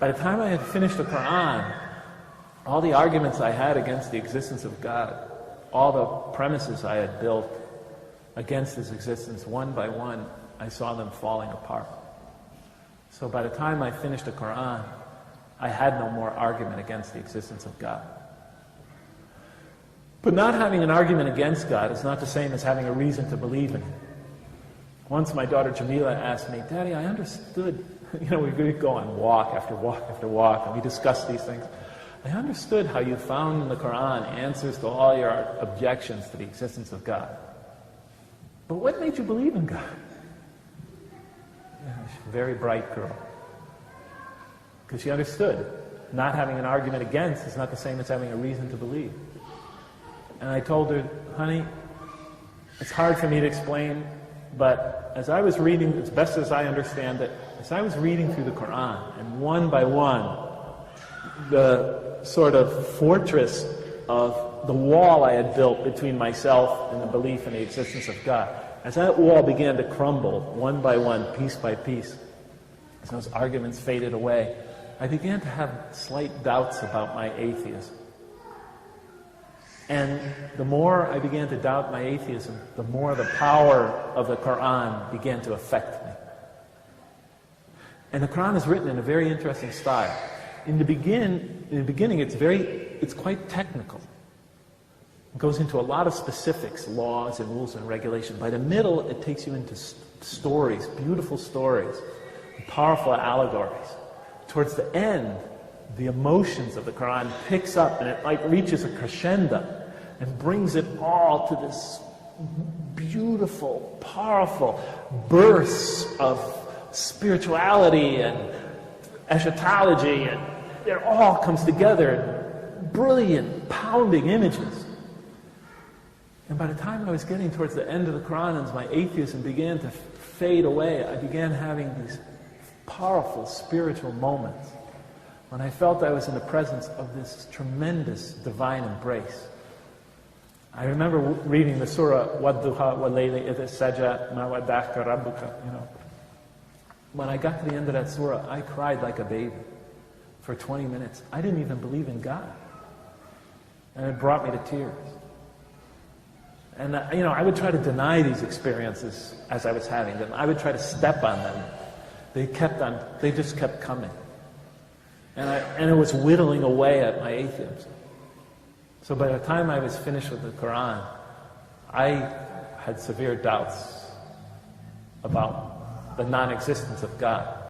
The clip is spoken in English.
By the time I had finished the Quran, all the arguments I had against the existence of God, all the premises I had built against His existence, one by one, I saw them falling apart. So by the time I finished the Quran, I had no more argument against the existence of God. But not having an argument against God is not the same as having a reason to believe in Him. Once my daughter Jamila asked me, Daddy, I understood, we go on walk after walk after walk, and we discuss these things. I understood how you found in the Quran answers to all your objections to the existence of God. But what made you believe in God? She's a very bright girl. Because she understood not having an argument against is not the same as having a reason to believe. And I told her, honey, it's hard for me to explain, but as I was reading, as best as I understand it, as I was reading through the Quran, and one by one, the sort of fortress of the wall I had built between myself and the belief in the existence of God, as that wall began to crumble, one by one, piece by piece, as those arguments faded away, I began to have slight doubts about my atheism. And the more I began to doubt my atheism, the more the power of the Quran began to affect me. And the Quran is written in a very interesting style. In the beginning, it's quite technical. It goes into a lot of specifics, laws and rules and regulations. By the middle, it takes you into stories, beautiful stories, powerful allegories. Towards the end, the emotions of the Quran picks up and it reaches a crescendo and brings it all to this beautiful, powerful bursts of spirituality and eschatology, and it all comes together in brilliant, pounding images. And by the time I was getting towards the end of the Quran and my atheism began to fade away, I began having these powerful spiritual moments when I felt I was in the presence of this tremendous divine embrace. I remember reading the surah, وَالضُّحَى وَاللَّيْلِ إِذَا سَجَى مَا وَدَّعَكَ رَبُّكَ. When I got to the end of that surah, I cried like a baby for 20 minutes. I didn't even believe in God. And it brought me to tears. And I would try to deny these experiences as I was having them. I would try to step on them. They just kept coming. And it was whittling away at my atheism. So by the time I was finished with the Quran, I had severe doubts about the non-existence of God.